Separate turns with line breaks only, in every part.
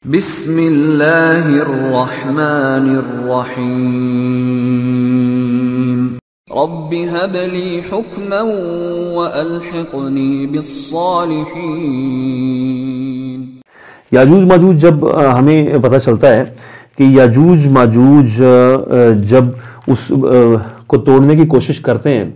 बिस्मिल्लाहिर्रहमानिर्रहीम। Rabbi humbly हुक्मन व अल्हिक़नी बिस्सालिहीन।
याजूज माजूज जब हमें पता चलता है कि याजूज माजूज जब उस को तोड़ने की कोशिश करते हैं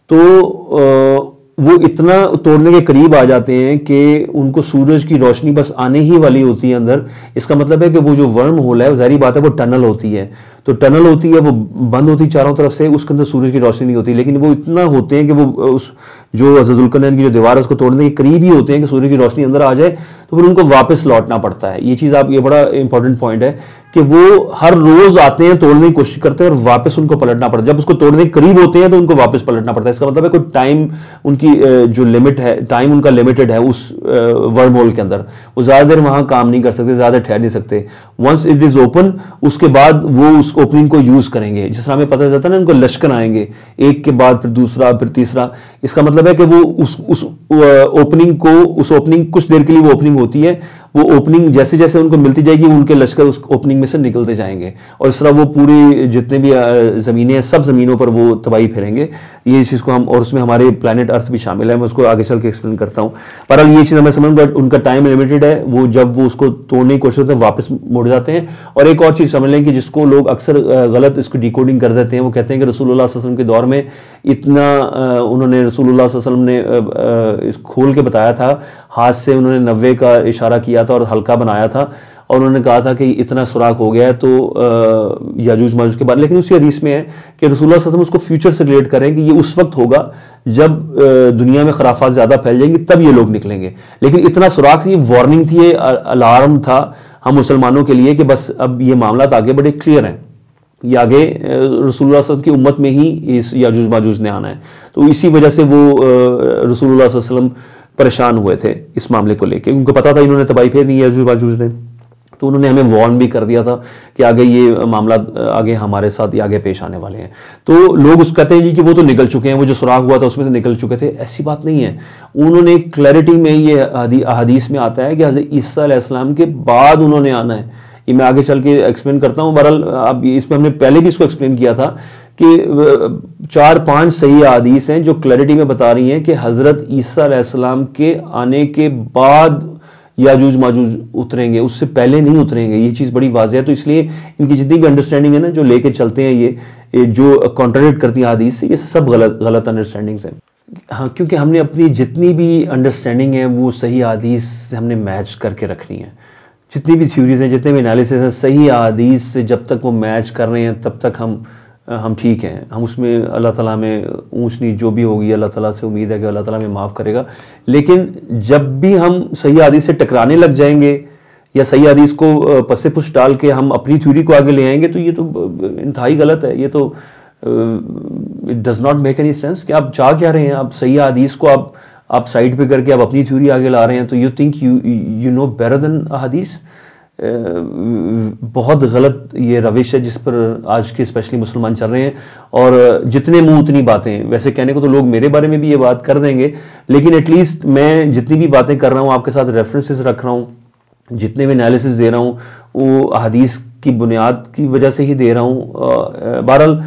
तो वो इतना तोड़ने के करीब आ जाते हैं कि उनको सूरज की रोशनी बस आने ही वाली होती है अंदर। इसका मतलब है कि वो जो वर्म होल है, ज़ाहिर बात है वो टनल होती है, तो टनल होती है, वो बंद होती है चारों तरफ से, उसके अंदर सूरज की रोशनी नहीं होती, लेकिन वो इतना होते हैं कि वो उस जो ज़ुल्करनैन की जो दीवार है उसको तोड़ने के करीब ही होते हैं कि सूरज की रोशनी अंदर आ जाए, तो फिर उनको वापस लौटना पड़ता है। ये चीज़ आप, ये बड़ा इंपॉर्टेंट पॉइंट है कि वो हर रोज आते हैं, तोड़ने की कोशिश करते हैं और वापस उनको पलटना पड़ता है। जब उसको तोड़ने के करीब होते हैं तो उनको वापस पलटना पड़ता है। इसका मतलब है कोई टाइम उनकी जो लिमिट है, टाइम उनका लिमिटेड है उस वर्म होल के अंदर। वो ज़्यादा देर वहाँ काम नहीं कर सकते, ज़्यादा ठहर नहीं सकते। वंस इट इज़ ओपन, उसके बाद वो उस ओपनिंग को यूज़ करेंगे। जिस तरह हमें पता चलता है ना, उनको लश्कर आएंगे, एक के बाद फिर दूसरा, फिर तीसरा। इसका मतलब है कि वो उस ओपनिंग को, उस ओपनिंग, कुछ देर के लिए वो ओपनिंग होती है, वो ओपनिंग जैसे जैसे उनको मिलती जाएगी उनके लश्कर उस ओपनिंग में से निकलते जाएंगे, और इस तरह वो पूरी जितने भी ज़मीनें हैं, सब ज़मीनों पर वो तबाही फेरेंगे। ये चीज़ को हम, और उसमें हमारे प्लैनेट अर्थ भी शामिल है, मैं उसको आगे चल के एक्सप्लेन करता हूँ। पर ये चीज़ हमें समझ, बट उनका टाइम लिमिटेड है। वो जब वो उसको तोड़ने की कोशिश करते हैं वापस मुड़ जाते हैं। और एक और चीज़ समझ लें कि जिसको लोग अक्सर गलत इसको डिकोडिंग कर देते हैं, वो कहते हैं कि रसूलुल्लाह सल्लल्लाहु अलैहि वसल्लम के दौर में इतना उन्होंने, रसूलुल्लाह सल्लल्लाहु अलैहि वसल्लम ने खोल के बताया था, हाथ से उन्होंने 90 का इशारा किया था और हल्का बनाया था, और उन्होंने कहा था कि इतना सुराख हो गया है तो याजूज माजूज के बाद। लेकिन उसी हदीस में है कि रसूलुल्लाह सल्लल्लाहु अलैहि वसल्लम उसको फ्यूचर से रिलेट करें कि ये उस वक्त होगा जब दुनिया में खराफात ज़्यादा फैल जाएंगी, तब ये लोग निकलेंगे। लेकिन इतना सुराख, ये वार्निंग थी, ये अलार्म था हम मुसलमानों के लिए कि बस अब ये मामला आगे बड़े क्लियर हैं, ये आगे रसूलुल्लाह सल्लल्लाहु अलैहि वसल्लम की उम्मत में ही इस याजूज माजूज ने आना है। तो इसी वजह से वो रसूलुल्लाह सल्लल्लाहु अलैहि वसल्लम परेशान हुए थे इस मामले को लेकर। उनको पता था इन्होंने तबाही फेरनी है याजूज माजूज ने, तो उन्होंने हमें वार्न भी कर दिया था कि आगे ये मामला, आगे हमारे साथ ये आगे पेश आने वाले हैं। तो लोग उस कहते हैं जी कि वो तो निकल चुके हैं, वो जो सुराख हुआ था उसमें से निकल चुके थे। ऐसी बात नहीं है। उन्होंने क्लैरिटी में, ये अहादीस में आता है कि हज़रत ईसा अलैहिस्सलाम के बाद उन्होंने आना है। ये मैं आगे चल के एक्सप्लेन करता हूँ। बहरहाल अब इसमें हमने पहले भी इसको एक्सप्लेन किया था कि 4-5 सही अहादीस हैं जो क्लैरिटी में बता रही हैं कि हज़रत ईसा अलैहिस्सलाम के आने के बाद याजूज माजूज उतरेंगे, उससे पहले नहीं उतरेंगे। ये चीज़ बड़ी वाज़ेह है। तो इसलिए इनकी जितनी भी अंडरस्टैंडिंग है ना, जो लेके चलते हैं ये जो कॉन्ट्राडिक्ट करती हैं हदीस से, ये सब गलत अंडरस्टैंडिंग्स हैं। हाँ, क्योंकि हमने अपनी जितनी भी अंडरस्टैंडिंग है वो सही हदीस से हमने मैच करके रखनी है। जितनी भी थ्योरीज हैं, जितने भी एनालिसिस हैं, सही हदीस से जब तक वो मैच कर रहे हैं तब तक हम ठीक हैं। हम उसमें अल्लाह ताला में ऊंच नीच जो भी होगी, अल्लाह ताला से उम्मीद है कि अल्लाह ताला में माफ़ करेगा। लेकिन जब भी हम सही हदीस से टकराने लग जाएंगे या सही हदीस को पसे पुश डाल के हम अपनी थ्योरी को आगे ले आएंगे, तो ये तो इंतहाई गलत है। ये तो it does not make any sense कि आप चाह क्या रहे हैं। आप सही हदीस को आप साइड पे करके आप अपनी थ्योरी आगे ला रहे हैं, तो you think you know better than हदीस। बहुत गलत ये रविश है जिस पर आज के स्पेशली मुसलमान चल रहे हैं। और जितने मुंह उतनी बातें, वैसे कहने को तो लोग मेरे बारे में भी ये बात कर देंगे, लेकिन एटलीस्ट मैं जितनी भी बातें कर रहा हूँ आपके साथ रेफरेंसेस रख रहा हूँ, जितने भी एनालिसिस दे रहा हूँ वो हदीस की बुनियाद की वजह से ही दे रहा हूँ। बहरहाल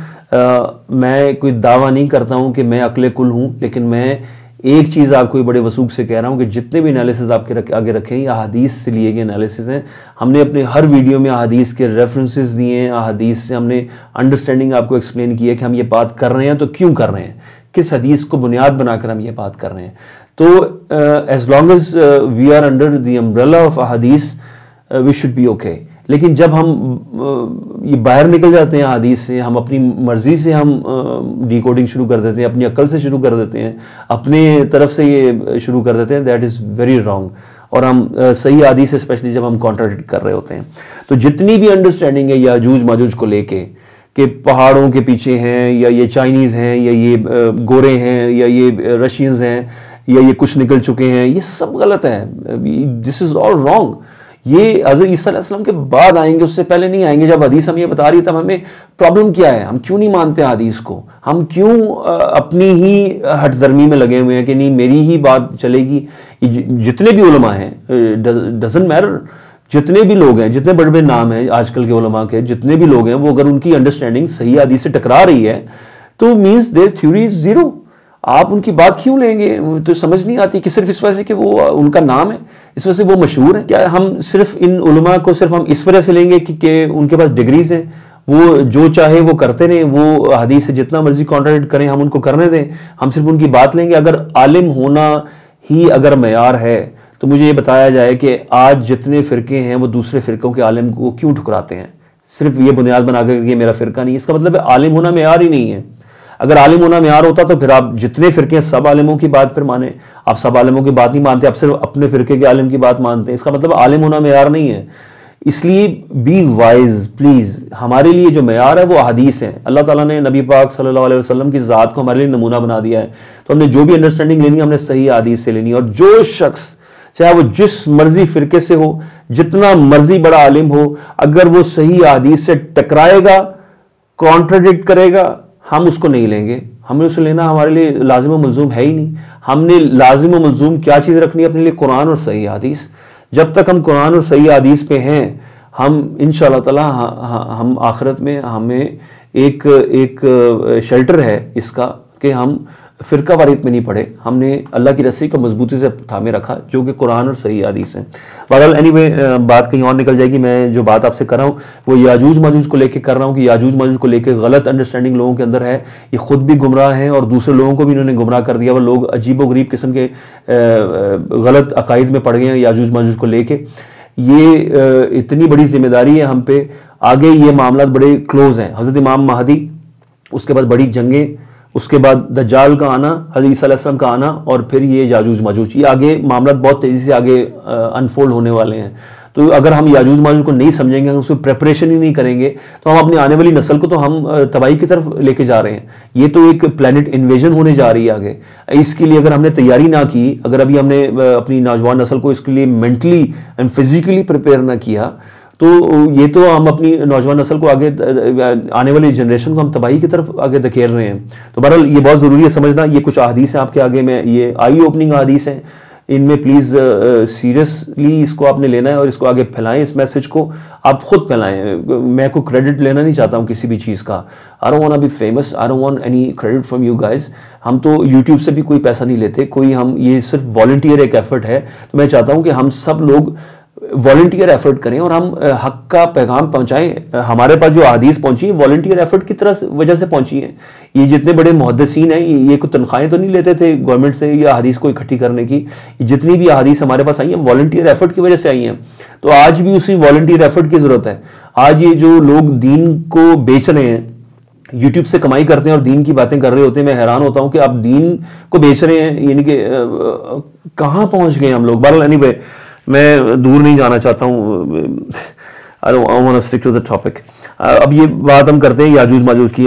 मैं कोई दावा नहीं करता हूँ कि मैं अक्ल कुल हूँ, लेकिन मैं एक चीज़ आपको बड़े वसूख से कह रहा हूँ कि जितने भी एनालिसिस आपके आगे रखे हैं, ये अहादीस से लिए गए एनालिसिस हैं। हमने अपने हर वीडियो में अहादीस के रेफरेंसेस दिए हैं, अहादीस से हमने अंडरस्टैंडिंग आपको एक्सप्लेन की है कि हम ये बात कर रहे हैं तो क्यों कर रहे हैं, किस हदीस को बुनियाद बनाकर हम ये बात कर रहे हैं। तो as long as we are under the umbrella of ahadith we should be okay. लेकिन जब हम ये बाहर निकल जाते हैं हदीस से, हम अपनी मर्जी से हम डिकोडिंग शुरू कर देते हैं, अपनी अक्ल से शुरू कर देते हैं, अपने तरफ से ये शुरू कर देते हैं, दैट इज़ वेरी रॉन्ग। और हम सही हदीस से स्पेशली जब हम कॉन्ट्राडिक्ट कर रहे होते हैं, तो जितनी भी अंडरस्टैंडिंग है याजूज माजूज को लेके कि पहाड़ों के पीछे हैं, या ये चाइनीज़ हैं, या ये गोरे हैं, या ये रशियंस हैं, या ये कुछ निकल चुके हैं, ये सब गलत है। This is all wrong. ये हज़रत ईसा अलैहिस्सलाम के बाद आएंगे, उससे पहले नहीं आएंगे। जब हदीस हम ये बता रही है तब हमें प्रॉब्लम क्या है, हम क्यों नहीं मानते हदीस को, हम क्यों अपनी ही हठधर्मी में लगे हुए हैं कि नहीं मेरी ही बात चलेगी। जितने भी उलमा हैं, डजंट मैटर, जितने भी लोग हैं, जितने बड़े बड़े नाम हैं आजकल के उलमा के, जितने भी लोग हैं, वो अगर उनकी अंडरस्टैंडिंग सही हदीस से टकरा रही है तो means their theory is zero. आप उनकी बात क्यों लेंगे? तो समझ नहीं आती कि सिर्फ इस वजह से कि वो उनका नाम है, इस वजह से वो मशहूर है। क्या हम सिर्फ इन उलमा को सिर्फ हम इस वजह से लेंगे कि उनके पास डिग्रीज हैं, वो जो चाहे वो करते रहें, वो हदीस से जितना मर्जी कॉन्ट्राडिक्ट करें, हम उनको करने दें, हम सिर्फ उनकी बात लेंगे? अगर आलिम होना ही अगर मयार है तो मुझे ये बताया जाए कि आज जितने फ़िरके हैं वो दूसरे फ़िरकों के आलिम को क्यों ठुकराते हैं? सिर्फ ये बुनियाद बनाकर ये मेरा फ़िरका नहीं, इसका मतलब है आलिम होना मयार ही नहीं है। अगर आलिम होना मयार होता तो फिर आप जितने फ़िरके हैं सब आलिमों की बात फिर माने। आप सब आलिमों की बात नहीं मानते, आप सिर्फ अपने फ़िरके के आलिम की बात मानते हैं, इसका मतलब आलिम होना मयार नहीं है। इसलिए बी वाइज प्लीज़। हमारे लिए जो मयार है वो हदीस है। अल्लाह ताला ने नबी पाक सल्लल्लाहु अलैहि वसल्लम की ज़ात को हमारे लिए नमूना बना दिया है, तो हमने जो भी अंडरस्टैंडिंग लेनी है हमने सही हदीस से लेनी है। और जो शख्स चाहे वो जिस मर्जी फ़िरके से हो, जितना मर्जी बड़ा आलिम हो, अगर वो सही हदीस से टकराएगा, कॉन्ट्रडिक्ट करेगा, हम उसको नहीं लेंगे। हमें उसे लेना हमारे लिए लाजिम व मलजूम है ही नहीं। हमने लाजिम व मलजूम क्या चीज़ रखनी है अपने लिए? कुरान और सही हदीस। जब तक हम कुरान और सही हदीस पे हैं, हम इंशाअल्लाह ताला हम आखिरत में हमें एक शेल्टर है इसका कि हम फ़िरका वारियत में नहीं पड़े। हमने अल्लाह की रस्सी को मजबूती से थामे रखा जो कि कुरान और सही हदीस है। बहरहाल एनीवे बात कहीं और निकल जाएगी। मैं जो बात आपसे कर रहा हूँ वो याजूज माजूज को लेके कर रहा हूँ कि याजूज माजूज को लेके गलत अंडरस्टैंडिंग लोगों के अंदर है। ये खुद भी गुमराह हैं और दूसरे लोगों को भी इन्होंने गुमराह कर दिया। वो लोग अजीब व गरीब किस्म के गलत अकायद में पड़ गए हैं याजूज माजूज को लेके। ये इतनी बड़ी जिम्मेदारी है हम पे। आगे ये मामला बड़े क्लोज हैं। हज़रत इमाम महदी, उसके बाद बड़ी जंगें, उसके बाद दज्जाल का आना, हज़रत ईसा अलैहिस्सलाम का आना, और फिर ये याजूज माजूज। ये आगे मामला बहुत तेज़ी से आगे अनफोल्ड होने वाले हैं। तो अगर हम याजूज माजूज को नहीं समझेंगे, हम उसकी प्रेपरेशन ही नहीं करेंगे, तो हम अपनी आने वाली नस्ल को तो हम तबाही की तरफ लेके जा रहे हैं। ये तो एक प्लैनेट इन्वेजन होने जा रही है आगे। इसके लिए अगर हमने तैयारी ना की, अगर अभी हमने अपनी नौजवान नस्ल को इसके लिए मेंटली एंड फिजिकली प्रिपेयर ना किया, तो ये तो हम अपनी नौजवान नस्ल को आगे आने वाली जनरेशन को हम तबाही की तरफ आगे धकेल रहे हैं। तो बहरहाल ये बहुत ज़रूरी है समझना। ये कुछ अहादीस हैं आपके आगे में, ये आई ओपनिंग अहादीस हैं। इनमें प्लीज़ सीरियसली इसको आपने लेना है और इसको आगे फैलाएं। इस मैसेज को आप खुद फैलाएं। मैं कोई क्रेडिट लेना नहीं चाहता हूँ किसी भी चीज़ का। I don't want to be famous, I don't want any credit from you guys. हम तो यूट्यूब से भी कोई पैसा नहीं लेते, कोई हम ये सिर्फ वॉलंटियर एक एफर्ट है। तो मैं चाहता हूँ कि हम सब लोग वॉलंटियर एफर्ट करें और हम हक का पैगाम पहुंचाएं। हमारे पास जो हदीस पहुंची है वॉलंटियर एफर्ट की वजह से पहुंची है। ये जितने बड़े मुहद्दिसीन हैं ये कोई तनख्वाहें तो नहीं लेते थे गवर्नमेंट से या हदीस को इकट्ठी करने की। जितनी भी हदीस हमारे पास आई है वॉलंटियर एफर्ट की वजह से आई हैं। तो आज भी उसी वॉलंटियर एफर्ट की ज़रूरत है। आज ये जो लोग दीन को बेच रहे हैं, यूट्यूब से कमाई करते हैं और दीन की बातें कर रहे होते हैं, मैं हैरान होता हूं कि आप दीन को बेच रहे हैं, यानी कि कहाँ पहुंच गए हम लोग। बहरहाल एनीवे मैं दूर नहीं जाना चाहता हूँ। I want to stick to the topic. अब ये बात हम करते हैं याजूज माजूज की।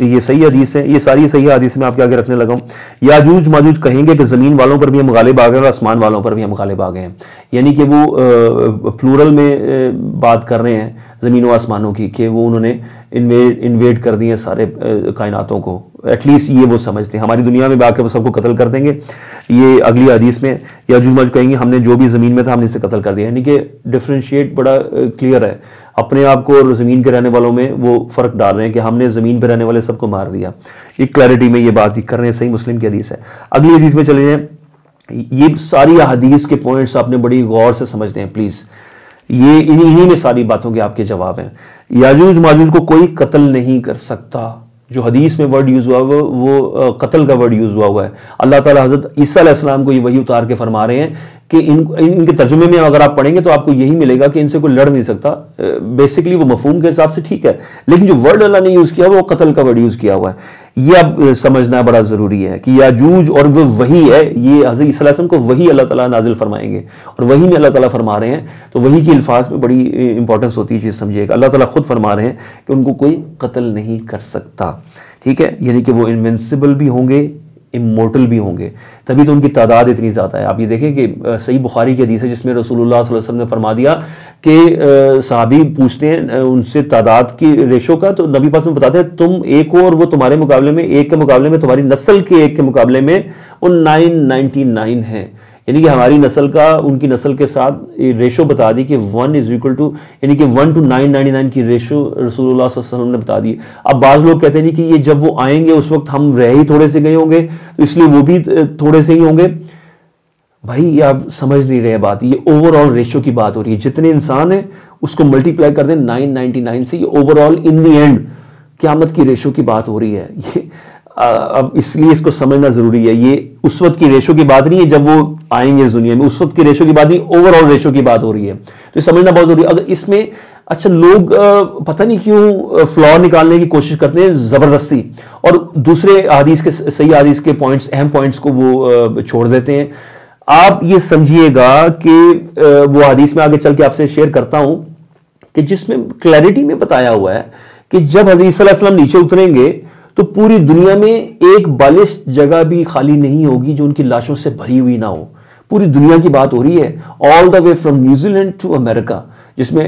ये सही हदीस है, ये सारी सही हदीस में आपके आगे रखने लगा हूँ। याजूज माजूज कहेंगे कि ज़मीन वालों पर भी हम गालिब आ गए और आसमान वालों पर भी हम गालिब आ गए हैं। यानी कि वो प्लूरल में बात कर रहे हैं ज़मीन व आसमानों की, कि वो उन्होंने इन्वेड कर दिए सारे कायनातों को। एटलीस्ट ये वो समझते हैं। हमारी दुनिया में आके वो सबको कत्ल कर देंगे। ये अगली हदीस में याजूज माजूज कहेंगे हमने जो भी ज़मीन में था हमने इसे कत्ल कर दिया। यानी कि डिफ्रेंशिएट बड़ा क्लियर है। अपने आप को और ज़मीन के रहने वालों में वो फ़र्क डाल रहे हैं कि हमने ज़मीन पर रहने वाले सबको मार दिया। एक क्लैरिटी में ये बात कर रहे हैं। सही मुस्लिम की हदीस है। अगली हदीस में चले जाएँ। ये सारी हदीस के पॉइंट्स आपने बड़ी गौर से समझते हैं प्लीज़। ये इन्हीं में सारी बातों के आपके जवाब हैं। याजूज माजूज को कोई कत्ल नहीं कर सकता। जो हदीस में वर्ड यूज़ हुआ वो कत्ल का वर्ड यूज़ हुआ है। अल्लाह ताला हज़रत ईसा अलैहिस्सलाम को ये वही उतार के फरमा रहे हैं कि इनके तर्जुमे में अगर आप पढ़ेंगे तो आपको यही मिलेगा कि इनसे कोई लड़ नहीं सकता। बेसिकली वो मफहूम के हिसाब से ठीक है, लेकिन जो वर्ड अल्लाह ने यूज़ किया वो कत्ल का वर्ड यूज़ किया हुआ है। ये अब समझना बड़ा ज़रूरी है कि याजूज और वो वही है। ये हज़रत ईसा अलैहिस्सलाम को वही अल्लाह ताला नाजिल फरमाएंगे और वही में अल्लाह ताला फरमा रहे हैं। तो वही की अल्फाज में बड़ी इंपॉर्टेंस होती है। चीज़ समझिएगा, अल्लाह ताला खुद फरमा रहे हैं कि उनको कोई कत्ल नहीं कर सकता। ठीक है, यानी कि वो इनविंसिबल भी होंगे, इमोर्टल भी होंगे। तभी तो उनकी तादाद इतनी ज़्यादा है। आप ये देखें कि सही बुखारी की हदीस है जिसमें रसूलुल्लाह सल्लल्लाहु अलैहि वसल्लम ने फरमा दिया कि सहाबी पूछते हैं उनसे तादाद की रेशो का, तो नबी पास में बताते हैं तुम एक हो और वो तुम्हारे मुकाबले में एक के मुकाबले में तुम्हारी नस्ल के एक के मुकाबले में वो 999 है। यानी कि हमारी नस्ल का उनकी नस्ल के साथ रेशो बता दी कि 1 इज इक्वल टू, यानी कि 1 to 999 की रेशो रसूलुल्लाह सल्लल्लाहु अलैहि वसल्लम ने बता दी। अब बाज़ लोग कहते हैं कि ये जब वो आएंगे उस वक्त हम रह ही थोड़े से गए होंगे, तो इसलिए वो भी थोड़े से ही होंगे। भाई ये आप समझ नहीं रहे बात, ये ओवरऑल रेशो की बात हो रही है। जितने इंसान हैं उसको मल्टीप्लाई कर दें 999 से, ये ओवरऑल इन दी एंड क़यामत की रेशो की बात हो रही है। ये अब इसलिए इसको समझना जरूरी है। ये उस वक्त की रेशो की बात नहीं है जब वो आएंगे इस दुनिया में, उस वक्त की रेशो की बात नहीं, ओवरऑल रेशो की बात हो रही है। तो समझना बहुत जरूरी है। अगर इसमें अच्छा लोग पता नहीं क्यों फ्लॉ निकालने की कोशिश करते हैं जबरदस्ती, और दूसरे हदीस के सही हदीस के पॉइंट्स, अहम पॉइंट्स को वो छोड़ देते हैं। आप ये समझिएगा कि वो हदीस में आगे चल के आपसे शेयर करता हूं कि जिसमें क्लैरिटी में बताया हुआ है कि जब हज़रत ईसा अलैहि सलाम नीचे उतरेंगे तो पूरी दुनिया में एक बालिश जगह भी खाली नहीं होगी जो उनकी लाशों से भरी हुई ना हो। पूरी दुनिया की बात हो रही है, all the way from New Zealand to America, जिसमें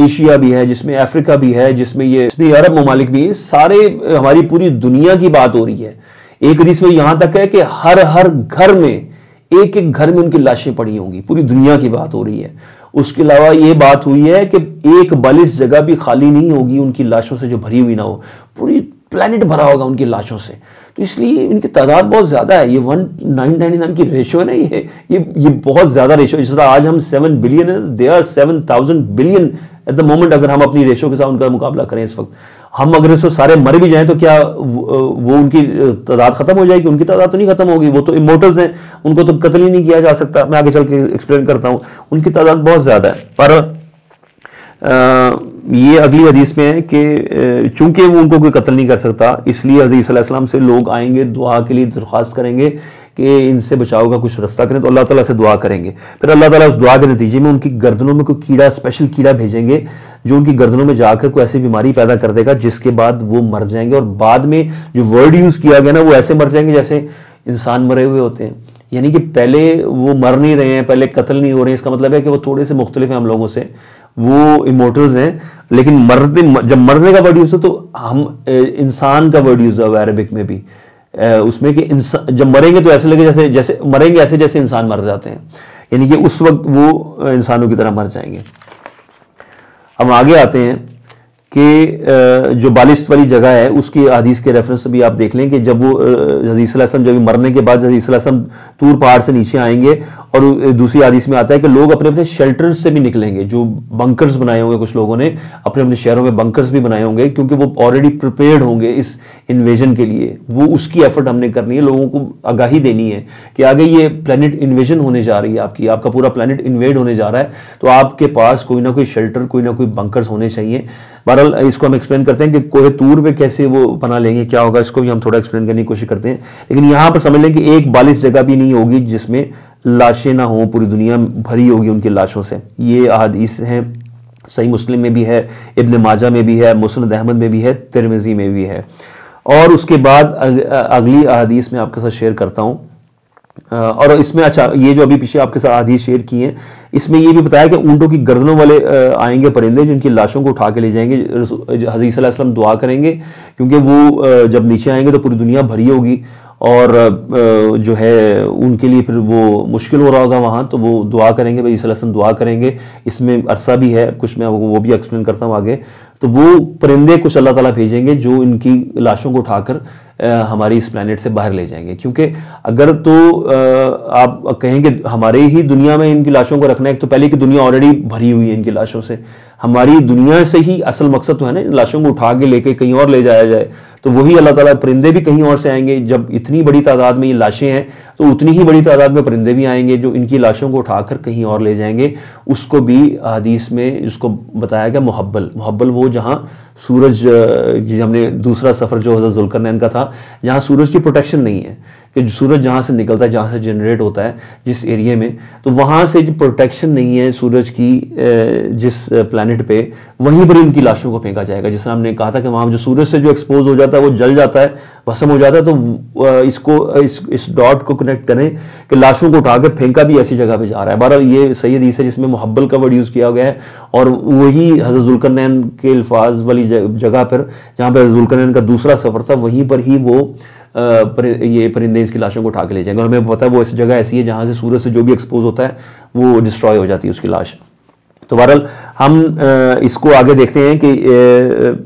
एशिया भी है, जिसमें अफ्रीका भी है, जिसमें ये अरब ममालिक भी है, सारे हमारी पूरी दुनिया की बात हो रही है। एक हदीस में यहां तक है कि हर हर घर में, एक एक घर में उनकी लाशें पड़ी होंगी। पूरी दुनिया की बात हो रही है। उसके अलावा ये बात हुई है कि एक बालिश जगह भी खाली नहीं होगी उनकी लाशों से जो भरी हुई ना हो। पूरी प्लैनेट भरा होगा उनकी लाशों से। तो इसलिए इनकी तादाद बहुत ज़्यादा है। ये 1999 की रेशो है ना, ये बहुत ज़्यादा रेशो है। जिस तरह आज हम 7 बिलियन है, they are 7000 billion at the moment. अगर हम अपनी रेशो के साथ उनका मुकाबला करें इस वक्त, हम अगर इसको सारे मर भी जाएं तो क्या वो उनकी तादाद खत्म हो जाएगी? उनकी तादाद तो नहीं खत्म होगी, वो तो इमोर्टल्स हैं, उनको तो कत्ल ही नहीं किया जा सकता। मैं आगे चल के एक्सप्लेन करता हूँ। उनकी तादाद बहुत ज़्यादा है। पर ये अगली हदीस में है कि चूंकि वो उनको कोई कत्ल नहीं कर सकता, इसलिए हज़रत ईसा अलैहिस्सलाम से लोग आएंगे, दुआ के लिए दरख्वास्त करेंगे कि इनसे बचाव का कुछ रास्ता करें, तो अल्लाह ताला से दुआ करेंगे। फिर अल्लाह ताला उस दुआ के नतीजे में उनकी गर्दनों में कोई कीड़ा, स्पेशल कीड़ा भेजेंगे जो उनकी गर्दनों में जाकर कोई ऐसी बीमारी पैदा कर देगा जिसके बाद वो मर जाएंगे। और बाद में जो वर्ड यूज़ किया गया ना, वो ऐसे मर जाएंगे जैसे इंसान मरे हुए होते हैं। यानी कि पहले वो मर नहीं रहे हैं, पहले कत्ल नहीं हो रहे हैं। इसका मतलब है कि वो थोड़े से मुख्तलिफ हैं हम लोगों से, वो इमोर्टल्स हैं। लेकिन जब मरने का वर्ड यूज हो तो हम इंसान का वर्ड यूज हुआ अरबिक में भी उसमें कि इंसान जब मरेंगे तो ऐसे लगे जैसे मरेंगे, ऐसे जैसे इंसान मर जाते हैं। यानी कि उस वक्त वो इंसानों की तरह मर जाएंगे। हम आगे आते हैं कि जो बालिश वाली जगह है उसकी हदीस के रेफरेंस से भी आप देख लें कि जब वो हज़रत ईसा अलैहि सलाम जब मरने के बाद हज़रत ईसा अलैहि सलाम तूर पहाड़ से नीचे आएंगे, और दूसरी हदीस में आता है कि लोग अपने अपने शेल्टर से भी निकलेंगे। जो बंकर्स बनाए होंगे कुछ लोगों ने अपने अपने शहरों में बंकर्स भी बनाए होंगे, क्योंकि वो ऑलरेडी प्रिपेयर्ड होंगे इस इन्वेजन के लिए। वो उसकी एफर्ट हमने करनी है, लोगों को आगाही देनी है कि आगे ये प्लैनेट इन्वेजन होने जा रही है, आपका पूरा प्लैनेट इन्वेड होने जा रहा है, तो आपके पास कोई ना कोई शेल्टर, कोई ना कोई बंकर्स होने चाहिए। बहरहाल इसको हम एक्सप्लेन करते हैं कि कोहे तूर पे कैसे वो पना लेंगे, क्या होगा, इसको भी हम थोड़ा एक्सप्लेन करने की कोशिश करते हैं। लेकिन यहाँ पर समझ लें कि एक बालिश जगह भी नहीं होगी जिसमें लाशें ना हो, पूरी दुनिया भरी होगी उनकी लाशों से। ये अहादीस हैं, सही मुस्लिम में भी है, इब्न माजा में भी है, मुस्नद अहमद में भी है, तिरमिज़ी में भी है। और उसके बाद अगली अहादीस में आपके साथ शेयर करता हूँ। और इसमें अच्छा, ये जो अभी पीछे आपके साथ हदीस शेयर की हैं, इसमें ये भी बताया कि ऊंटों की गर्दनों वाले आएंगे परिंदे जिनकी लाशों को उठा के ले जाएंगे। हज़रत ईसा अलैहि सलाम दुआ करेंगे, क्योंकि वो जब नीचे आएंगे तो पूरी दुनिया भरी होगी, और जो है उनके लिए फिर वो मुश्किल हो रहा होगा वहाँ, तो वो दुआ करेंगे, भाई ईसा अलैहि सलाम दुआ करेंगे। इसमें अरसा भी है कुछ, मैं वो भी एक्सप्लेन करता हूँ आगे। तो वो परिंदे कुछ अल्लाह ताला भेजेंगे जो इनकी लाशों को उठाकर हमारी इस प्लैनेट से बाहर ले जाएंगे। क्योंकि अगर तो आप कहेंगे हमारे ही दुनिया में इनकी लाशों को रखना है, तो पहले की दुनिया ऑलरेडी भरी हुई है इनकी लाशों से। हमारी दुनिया से ही असल मकसद तो है ना, लाशों को उठा के लेके कहीं और ले जाया जाए। तो वही अल्लाह ताला, परिंदे भी कहीं और से आएंगे। जब इतनी बड़ी तादाद में ये लाशें हैं तो उतनी ही बड़ी तादाद में परिंदे भी आएंगे जो इनकी लाशों को उठाकर कहीं और ले जाएंगे। उसको भी हदीस में उसको बताया गया मुहब्बल, वो जहाँ सूरज, हमने दूसरा सफ़र जो हज़रत ज़ुल्करनैन का था, जहाँ सूरज की प्रोटेक्शन नहीं है, कि सूरज जहाँ से निकलता है, जहाँ से जनरेट होता है जिस एरिया में, तो वहाँ से जो प्रोटेक्शन नहीं है सूरज की जिस प्लैनेट पे, वहीं पर उनकी लाशों को फेंका जाएगा। जिस हमने कहा था कि वहाँ जो सूरज से जो एक्सपोज हो जाता है वो जल जाता है, भस्म हो जाता है। तो इस डॉट को कनेक्ट करें कि लाशों को उठाकर फेंका भी ऐसी जगह पे जा रहा है। बहरहाल ये सही हदीस है जिसमें मुहब्बल का वर्ड यूज़ किया गया है, और वही हज़रत ज़ुल्करनैन के अल्फाज वाली जगह पर, जहाँ पर ज़ुल्करनैन का दूसरा सफ़र था, वहीं पर ही वो ये परिंदे इसकी लाशों को उठा के ले जाएंगे। और हमें पता है वो इस जगह ऐसी है जहाँ से सूरज से जो भी एक्सपोज होता है वो डिस्ट्रॉय हो जाती है उसकी लाश। तो बहरहाल हम इसको आगे देखते हैं कि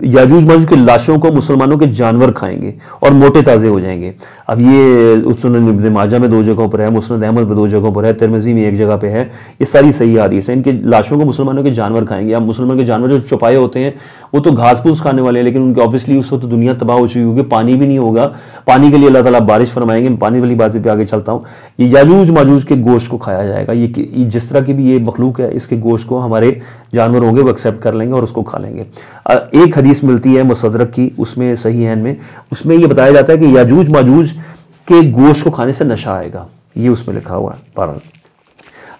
याजूज माजूज की लाशों को मुसलमानों के जानवर खाएंगे और मोटे ताज़े हो जाएंगे। अब ये सुनन इब्न माजा में 2 जगहों पर है, मुस्नद अहमद में 2 जगहों पर है, तिरमिज़ी में 1 जगह पे है। ये सारी सही हदीस है। इनकी लाशों को मुसलमानों के जानवर खाएंगे। अब मुसलमानों के जानवर जो चौपाए होते हैं वो तो घास फूस खाने वाले हैं, लेकिन उनके ऑब्वियसली उस वक्त दुनिया तबाह हो चुकी होगी, पानी भी नहीं होगा। पानी के लिए अल्लाह ताला बारिश फरमाएंगे। पानी वाली बात पे आगे चलता हूँ। ये याजूज माजूज के गोश्त को खाया जाएगा। ये जिस तरह की भी ये मखलूक है, इसके गोश्त को हमारे जानवर होंगे वो एक्सेप्ट कर लेंगे और उसको खा लेंगे। एक हदीस मिलती है मुसद्दरक की, उसमें सही है में, उसमें ये बताया जाता है कि याजूज माजूज के गोश्त को खाने से नशा आएगा, ये उसमें लिखा हुआ है। बहरहाल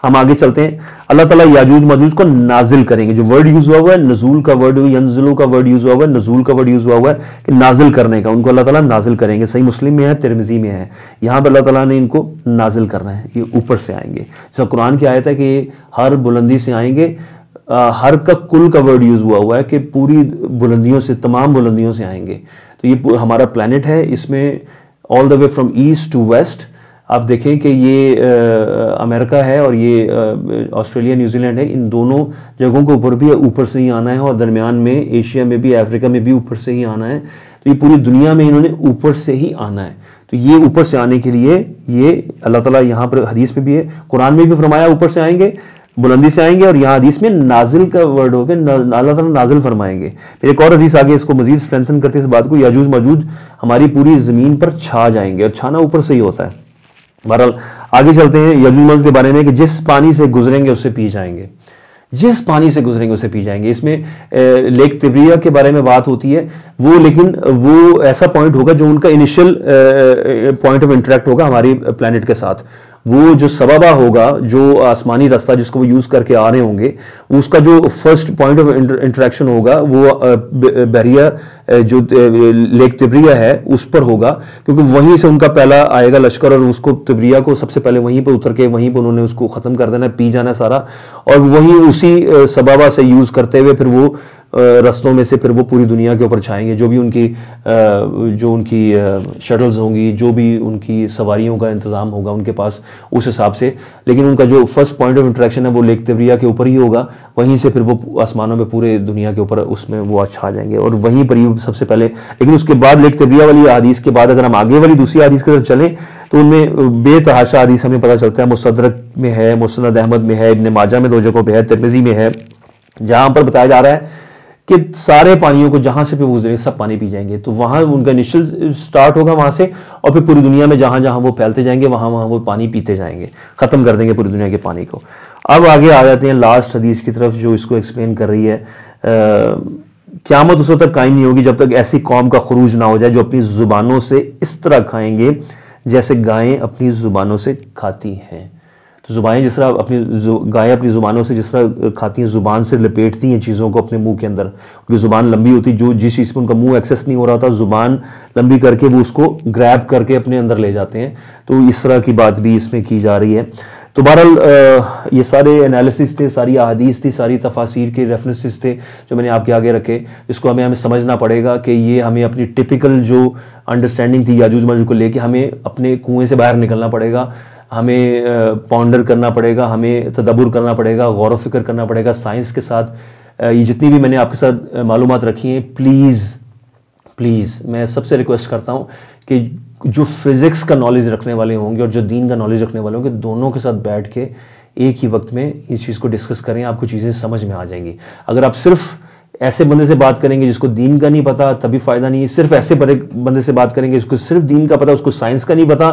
हम आगे चलते हैं। अल्लाह ताला याजूज माजूज को नाजिल करेंगे। जो वर्ड यूज हुआ है नजूल का वर्ड, यंज़िलु का वर्ड यूज हुआ है, नजूल का वर्ड यूज हुआ है कि नाजिल करने का। उनको अल्लाह ताला नाजिल करेंगे। सही मुस्लिम में है, तिरमिज़ी में है। यहाँ पर अल्लाह ताला ने इनको नाजिल करना है, ये ऊपर से आएंगे। जैसा कुरान की आयत है कि हर बुलंदी से आएंगे। हर का कुल का वर्ड यूज हुआ है कि पूरी बुलंदियों से, तमाम बुलंदियों से आएंगे। तो ये हमारा प्लैनेट है, इसमें all the way from east to west आप देखें कि ये अमेरिका है और ये ऑस्ट्रेलिया न्यूजीलैंड है। इन दोनों जगहों के ऊपर भी ऊपर से ही आना है और दरमियान में एशिया में भी, अफ्रीका में भी ऊपर से ही आना है। तो ये पूरी दुनिया में इन्होंने ऊपर से ही आना है। तो ये ऊपर से आने के लिए ये अल्लाह ताला यहाँ पर हदीस में भी है, कुरान में भी फरमाया ऊपर से आएंगे, बुलंदी से आएंगे। और यहाँ हदीस में नाजिल का वर्ड हो गया, अल्लाह ताला नाजिल फरमाएंगे। फिर एक और हदीस आगे इसको मजीद स्ट्रेंथन करते इस बात को, याजूज माजूज हमारी पूरी ज़मीन पर छा जाएंगे। और छाना ऊपर से ही होता है। बहरहाल आगे चलते हैं याजूज माजूज के बारे में कि जिस पानी से गुजरेंगे उससे पी जाएंगे। जिस पानी से गुजरेंगे उससे पी जाएंगे। इसमें लेक तिब्रिया के बारे में बात होती है वो, लेकिन वो ऐसा पॉइंट होगा जो उनका इनिशियल पॉइंट ऑफ इंटरेक्ट होगा हमारी प्लैनेट के साथ। वो जो सबबा होगा, जो आसमानी रास्ता जिसको वो यूज़ करके आ रहे होंगे, उसका जो फर्स्ट पॉइंट ऑफ इंटरेक्शन होगा वो बहरिया जो लेक तिब्रिया है उस पर होगा, क्योंकि वहीं से उनका पहला आएगा लश्कर और उसको तिब्रिया को सबसे पहले वहीं पर उतर के वहीं पर उन्होंने उसको ख़त्म कर देना, पी जाना सारा। और वहीं उसी सबबा से यूज़ करते हुए फिर वो रस्तों में से फिर वो पूरी दुनिया के ऊपर छाएंगे। जो भी उनकी शटल्स होंगी, जो भी उनकी सवारियों का इंतज़ाम होगा उनके पास उस हिसाब से। लेकिन उनका जो फर्स्ट पॉइंट ऑफ इंटरेक्शन है वो लेक तिब्रिया के ऊपर ही होगा। वहीं से फिर वो आसमानों में पूरे दुनिया के ऊपर उसमें वो छा जाएंगे और वहीं पर ही सबसे पहले। लेकिन उसके बाद लेक तिब्रिया वाली हदीस के बाद अगर हम आगे वाली दूसरी हदीस की तरफ चलें तो उनमें बेतहाशा हदीस हमें पता चलता है। मुसद्दरक में है, मुस्नद अहमद में है, इब्न माजा में 2 जगहों पे है, तिरमिज़ी में है, जहां पर बताया जा रहा है कि सारे पानियों को जहां से भी गुजरेंगे सब पानी पी जाएंगे। तो वहां उनका इनिशियल स्टार्ट होगा वहां से, और फिर पूरी दुनिया में जहां जहां वो फैलते जाएंगे वहां वहां वो पानी पीते जाएंगे, खत्म कर देंगे पूरी दुनिया के पानी को। अब आगे आ जाते हैं लास्ट हदीस की तरफ जो इसको एक्सप्लेन कर रही है। क़यामत उस वक्त तक कायम नहीं होगी जब तक ऐसी कौम का खुरूज ना हो जाए जो अपनी जुबानों से इस तरह खाएंगे जैसे गायें अपनी जुबानों से खाती हैं। तो जुबानें जिस तरह गायें अपनी जुबानों से जिस तरह खाती हैं, जुबान से लपेटती हैं चीज़ों को अपने मुंह के अंदर। उनकी जुबान लंबी होती, जो जिस चीज़ पर उनका मुंह एक्सेस नहीं हो रहा था, जुबान लंबी करके वो उसको ग्रैब करके अपने अंदर ले जाते हैं। तो इस तरह की बात भी इसमें की जा रही है। तो बहरहाल ये सारे एनालिसिस थे, सारी अहादीस थी, सारी तफासिर के रेफरेंसेस थे जो मैंने आपके आगे रखे। इसको हमें समझना पड़ेगा कि ये हमें अपनी टिपिकल जो अंडरस्टैंडिंग थी याजूज माजूज को लेके हमें अपने कुएं से बाहर निकलना पड़ेगा, हमें पॉन्डर करना पड़ेगा, हमें तदब्बुर करना पड़ेगा, गौर व फिक्र करना पड़ेगा साइंस के साथ। ये जितनी भी मैंने आपके साथ मालूमात रखी हैं, प्लीज़ मैं सबसे रिक्वेस्ट करता हूँ कि जो फिज़िक्स का नॉलेज रखने वाले होंगे और जो दीन का नॉलेज रखने वाले होंगे, दोनों के साथ बैठ के एक ही वक्त में इस चीज़ को डिस्कस करें, आपको चीज़ें समझ में आ जाएंगी। अगर आप सिर्फ ऐसे बंदे से बात करेंगे जिसको दीन का नहीं पता, तभी फ़ायदा नहीं है। सिर्फ ऐसे बंदे से बात करेंगे जिसको सिर्फ दीन का पता, उसको साइंस का नहीं पता,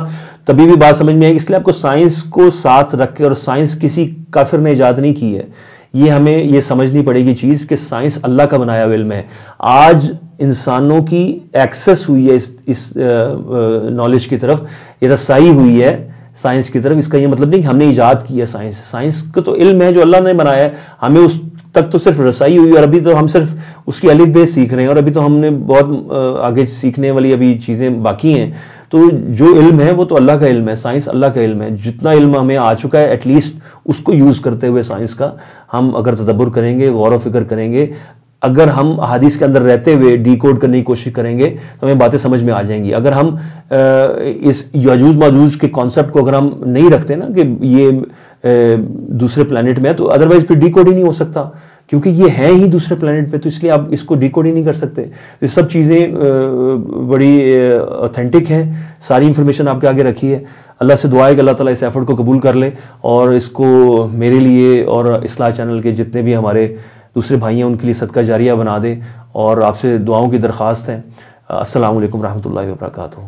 तभी भी बात समझ में आएगी। इसलिए आपको साइंस को साथ रख के, और साइंस किसी काफिर ने ईजाद नहीं की है, ये हमें ये समझनी पड़ेगी चीज़ कि साइंस अल्लाह का बनाया हुआ इल्म है। आज इंसानों की एक्सेस हुई है इस नॉलेज की तरफ, ये रसाई हुई है साइंस की तरफ। इसका ये मतलब नहीं कि हमने ईजाद की है साइंस का तो इल्म है जो अल्लाह ने बनाया है, हमें उस तक तो सिर्फ रसाई हुई। और अभी तो हम सिर्फ उसकी अलिफ बे सीख रहे हैं, और अभी तो हमने बहुत आगे सीखने वाली अभी चीज़ें बाकी हैं। तो जो इल्म है वो तो अल्लाह का इल्म है, साइंस अल्लाह का इल्म है। जितना इल्म हमें आ चुका है एटलीस्ट उसको यूज़ करते हुए साइंस का हम अगर तदब्बुर करेंगे, गौर व फिक्र करेंगे, अगर हम हदीस के अंदर रहते हुए डिकोड करने की कोशिश करेंगे तो हमें बातें समझ में आ जाएंगी। अगर हम इस याजूज माजूज के कॉन्सेप्ट को अगर हम नहीं रखते ना कि ये दूसरे प्लैनेट में है, तो अदरवाइज फिर डिकोड ही नहीं हो सकता, क्योंकि ये है ही दूसरे प्लैनेट पे, तो इसलिए आप इसको डिकोड ही नहीं कर सकते। ये सब चीज़ें बड़ी ऑथेंटिक हैं, सारी इंफॉर्मेशन आपके आगे रखी है। अल्लाह से दुआ है कि अल्लाह ताला इस एफर्ट को कबूल कर ले और इसको मेरे लिए और इस्लाह चैनल के जितने भी हमारे दूसरे भाई हैं उनके लिए सदका जारिया बना दे। और आपसे दुआओं की दरख्वास्त है। अस्सलामु अलैकुम रहमतुल्लाहि व बरकातुहू।